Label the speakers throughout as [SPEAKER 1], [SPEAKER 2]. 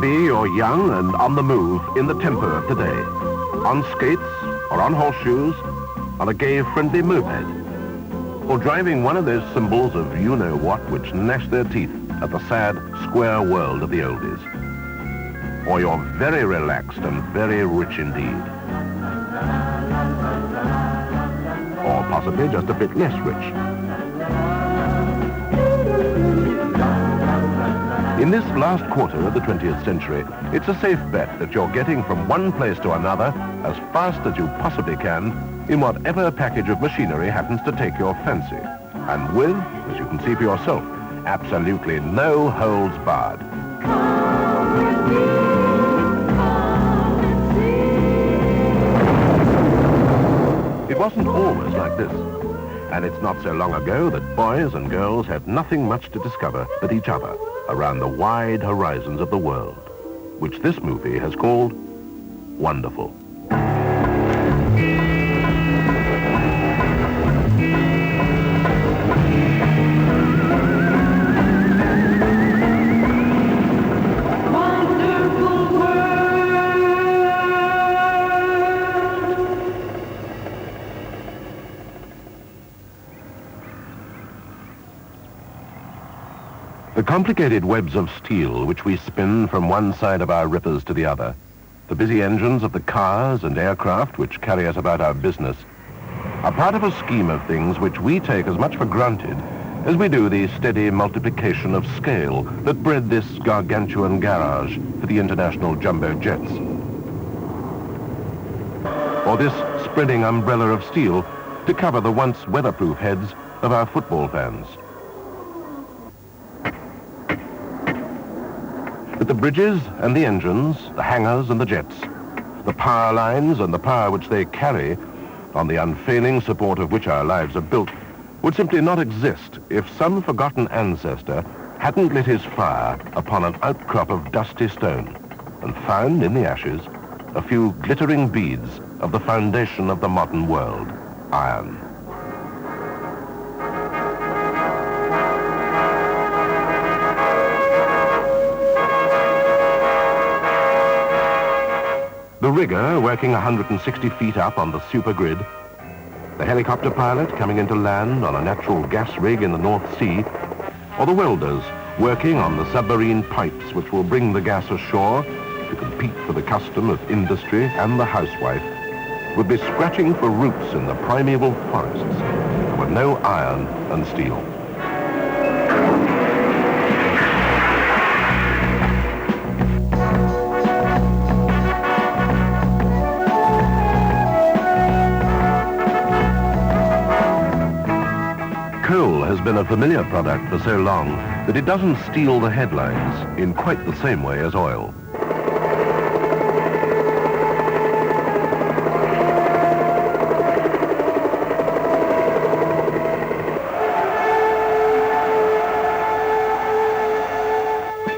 [SPEAKER 1] Maybe you're young and on the move in the tempo of today, on skates or on horseshoes, on a gay, friendly moped, or driving one of those symbols of you-know-what which gnash their teeth at the sad, square world of the oldies. Or you're very relaxed and very rich indeed. Or possibly just a bit less rich. In this last quarter of the 20th century, it's a safe bet that you're getting from one place to another as fast as you possibly can in whatever package of machinery happens to take your fancy. And with, as you can see for yourself, absolutely no holds barred. It wasn't always like this. And it's not so long ago that boys and girls had nothing much to discover but each other around the wide horizons of the world, which this movie has called Wonderful. The complicated webs of steel which we spin from one side of our rippers to the other, the busy engines of the cars and aircraft which carry us about our business, are part of a scheme of things which we take as much for granted as we do the steady multiplication of scale that bred this gargantuan garage for the international jumbo jets. Or this spreading umbrella of steel to cover the once weatherproof heads of our football fans. But the bridges and the engines, the hangars and the jets, the power lines and the power which they carry, on the unfailing support of which our lives are built, would simply not exist if some forgotten ancestor hadn't lit his fire upon an outcrop of dusty stone and found in the ashes a few glittering beads of the foundation of the modern world, iron. The rigger working 160 feet up on the supergrid, the helicopter pilot coming into land on a natural gas rig in the North Sea, or the welders working on the submarine pipes which will bring the gas ashore to compete for the custom of industry and the housewife, would be scratching for roots in the primeval forests with no iron and steel. Coal has been a familiar product for so long that it doesn't steal the headlines in quite the same way as oil.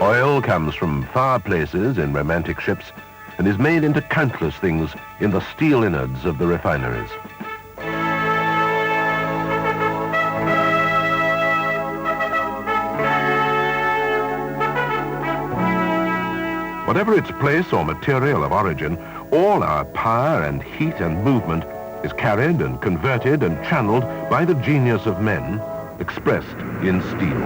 [SPEAKER 1] Oil comes from far places in romantic ships and is made into countless things in the steel innards of the refineries. Whatever its place or material of origin, all our power and heat and movement is carried and converted and channeled by the genius of men, expressed in steel.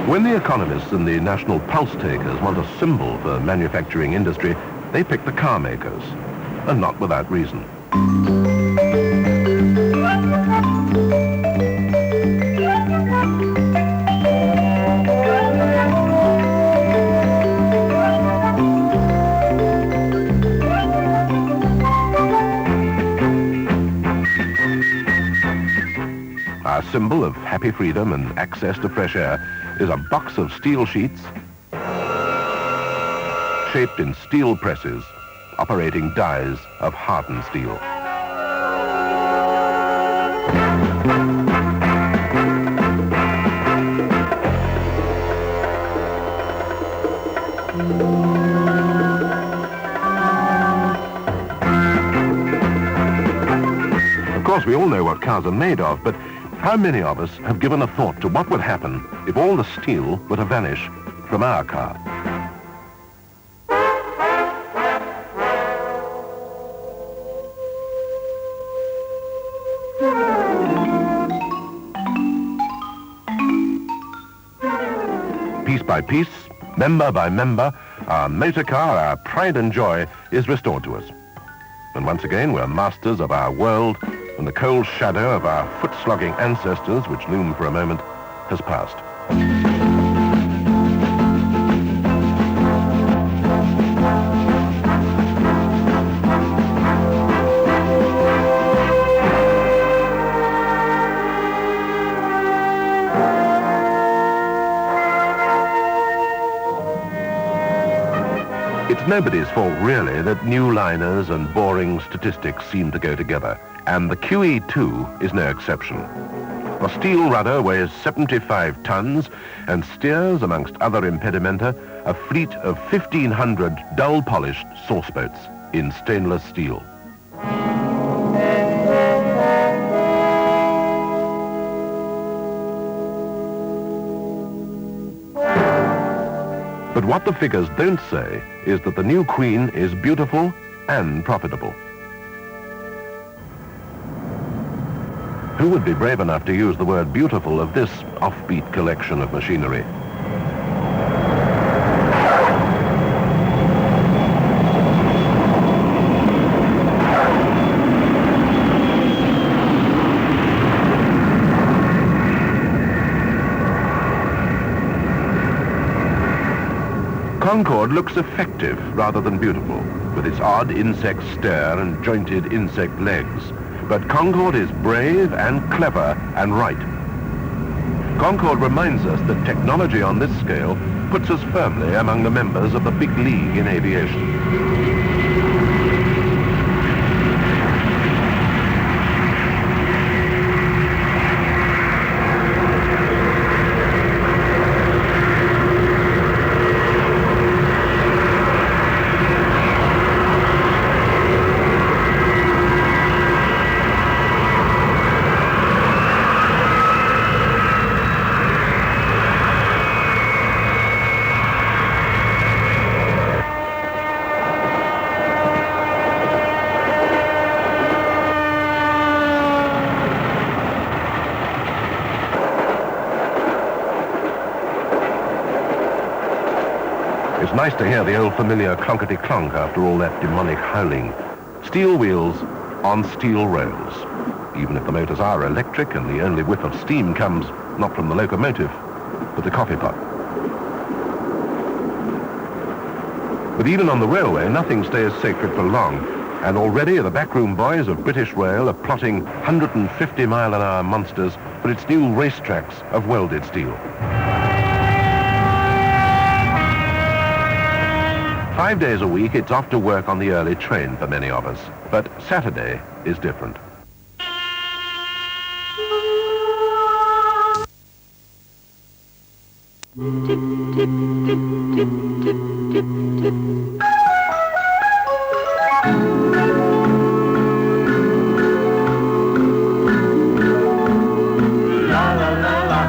[SPEAKER 1] When the economists and the national pulse takers want a symbol for manufacturing industry, they pick the car makers, and not without reason. Our symbol of happy freedom and access to fresh air is a box of steel sheets shaped in steel presses, operating dies of hardened steel. we all know what cars are made of, but how many of us have given a thought to what would happen if all the steel were to vanish from our car? Piece by piece, member by member, our motor car, our pride and joy, is restored to us. And once again, we're masters of our world, and the cold shadow of our foot-slogging ancestors, which loom for a moment, has passed. It's nobody's fault, really, that new liners and boring statistics seem to go together, and the QE2 is no exception. A steel rudder weighs 75 tons and steers, amongst other impedimenta, a fleet of 1,500 dull-polished sauce boats in stainless steel. But what the figures don't say is that the new Queen is beautiful and profitable. Who would be brave enough to use the word beautiful of this offbeat collection of machinery? Concorde looks effective rather than beautiful, with its odd insect stare and jointed insect legs. But Concorde is brave and clever and right. Concorde reminds us that technology on this scale puts us firmly among the members of the big league in aviation. It's nice to hear the old familiar clonkety-clonk after all that demonic howling. Steel wheels on steel rails. Even if the motors are electric and the only whiff of steam comes not from the locomotive, but the coffee pot. But even on the railway, nothing stays sacred for long. And already the backroom boys of British Rail are plotting 150-mile-an-hour monsters for its new racetracks of welded steel. 5 days a week, it's off to work on the early train for many of us. But Saturday is different.
[SPEAKER 2] Tip, tip, tip, tip, tip, tip, tip.
[SPEAKER 3] La la la la.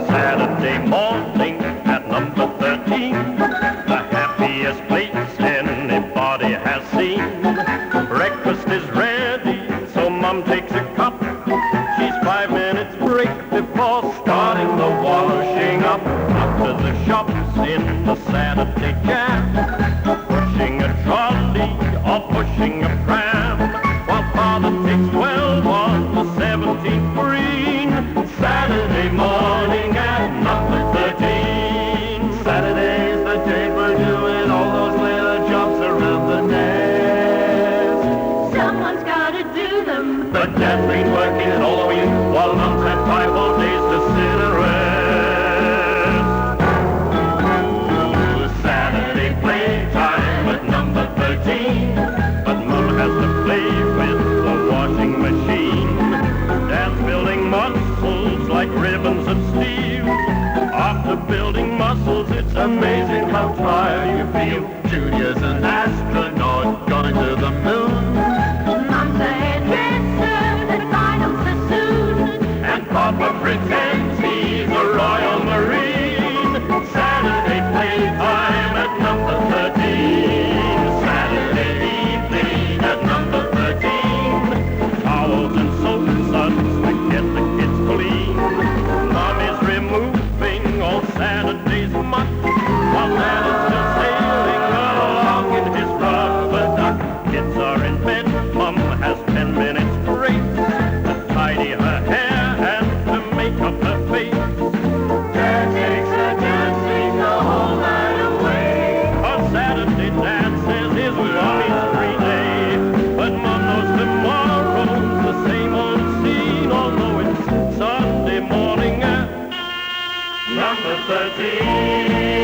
[SPEAKER 3] Saturday morning at number 13, the happiest place anybody has seen. Breakfast is ready, so Mom takes a cup. She's 5 minutes break before starting the washing up. After the shops in the Saturday jam, pushing a trolley or pushing a pram, while Father takes 12 on the 17th green. Saturday morning at number 13. Saturday's the day for doing all those little jobs around the nest.
[SPEAKER 2] Someone's gotta do them.
[SPEAKER 3] But Dad's been working all the week, while Mom's had 5 whole days to sit and rest. Saturday playtime at number 13, but Mom has to play with the washing machine. Dad's building muscles like ribbons of steel. After building muscles, it's amazing how tired you feel. Junior's an astronaut going to the moon.
[SPEAKER 2] Mom's a hairdresser that
[SPEAKER 3] number 13.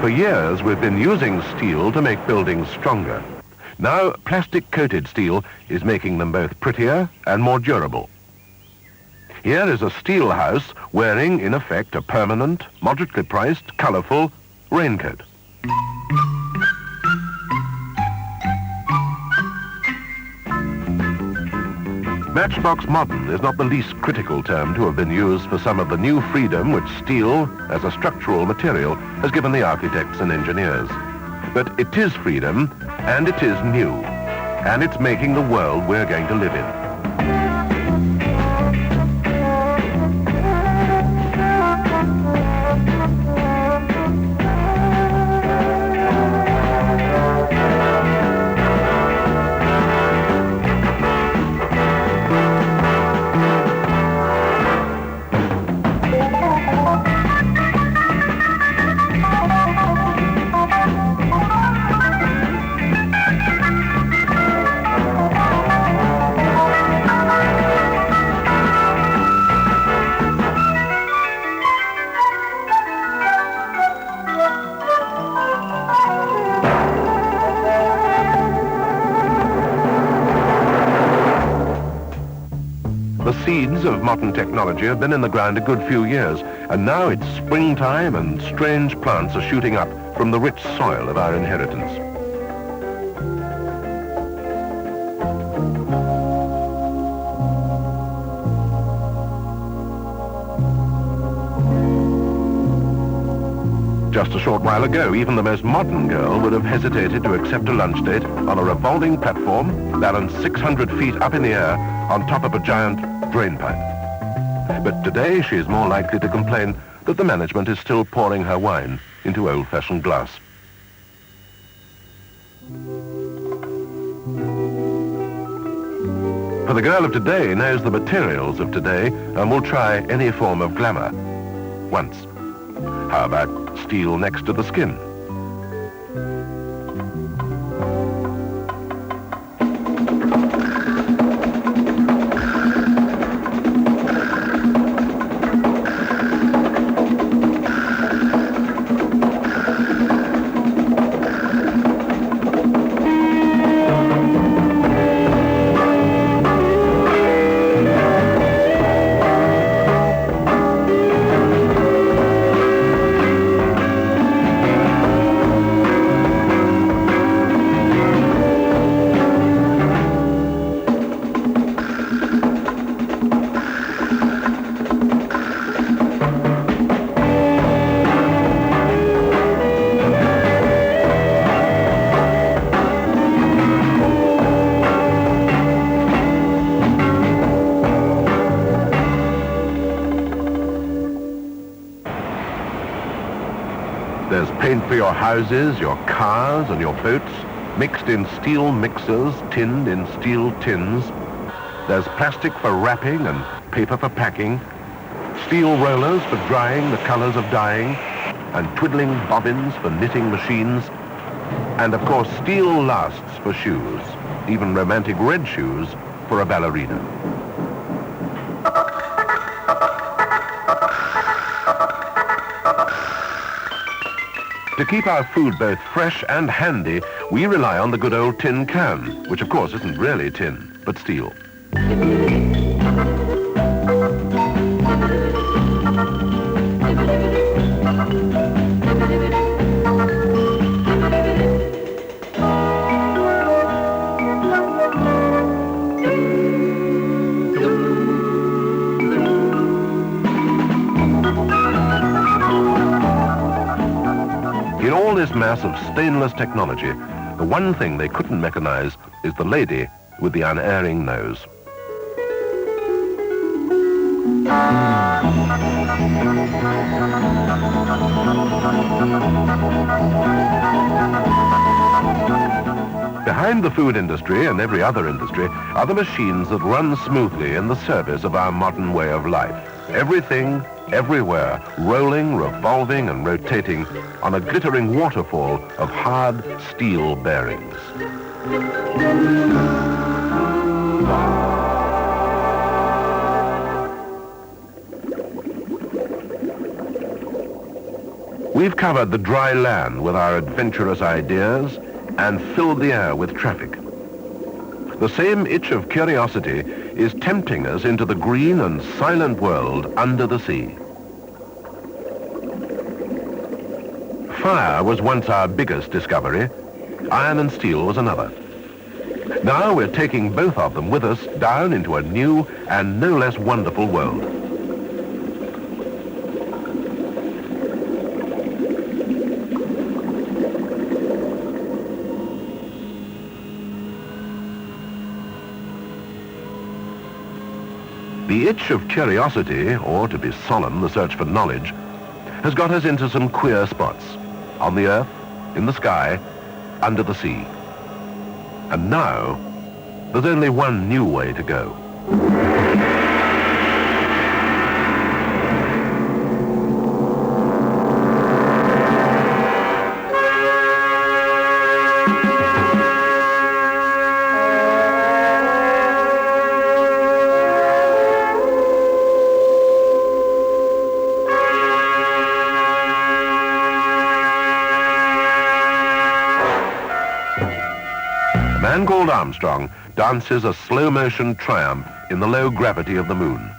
[SPEAKER 1] For years, we've been using steel to make buildings stronger. Now, plastic-coated steel is making them both prettier and more durable. Here is a steel house wearing, in effect, a permanent, moderately priced, colourful raincoat. Matchbox modern is not the least critical term to have been used for some of the new freedom which steel, as a structural material, has given the architects and engineers. But it is freedom, and it is new, and it's making the world we're going to live in. The seeds of modern technology have been in the ground a good few years, and now it's springtime and strange plants are shooting up from the rich soil of our inheritance. Just a short while ago, even the most modern girl would have hesitated to accept a lunch date on a revolving platform balanced 600 feet up in the air on top of a giant drain pipe. But today she is more likely to complain that the management is still pouring her wine into old-fashioned glass. For the girl of today knows the materials of today and will try any form of glamour. Once. How about steel next to the skin? There's paint for your houses, your cars and your boats, mixed in steel mixers, tinned in steel tins. There's plastic for wrapping and paper for packing, steel rollers for drying the colors of dyeing, and twiddling bobbins for knitting machines. And of course, steel lasts for shoes, even romantic red shoes for a ballerina. To keep our food both fresh and handy, we rely on the good old tin can, which of course isn't really tin, but steel. In all this mass of stainless technology, the one thing they couldn't mechanize is the lady with the unerring nose. Behind the food industry and every other industry are the machines that run smoothly in the service of our modern way of life. Everything, everywhere, rolling, revolving and rotating on a glittering waterfall of hard steel bearings. We've covered the dry land with our adventurous ideas and filled the air with traffic. The same itch of curiosity is tempting us into the green and silent world under the sea. Fire was once our biggest discovery. Iron and steel was another. Now we're taking both of them with us down into a new and no less wonderful world. The itch of curiosity, or to be solemn, the search for knowledge, has got us into some queer spots. On the earth, in the sky, under the sea. And now, there's only one new way to go. A man called Armstrong dances a slow-motion triumph in the low gravity of the moon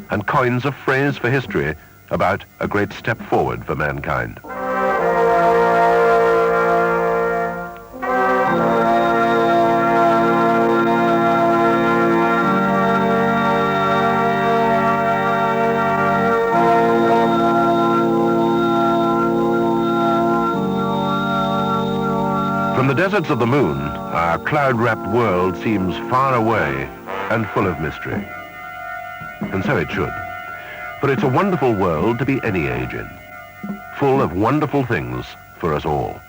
[SPEAKER 1] and coins a phrase for history about a great step forward for mankind. From the deserts of the moon, our cloud-wrapped world seems far away and full of mystery. And so it should. For it's a wonderful world to be any age in, full of wonderful things for us all.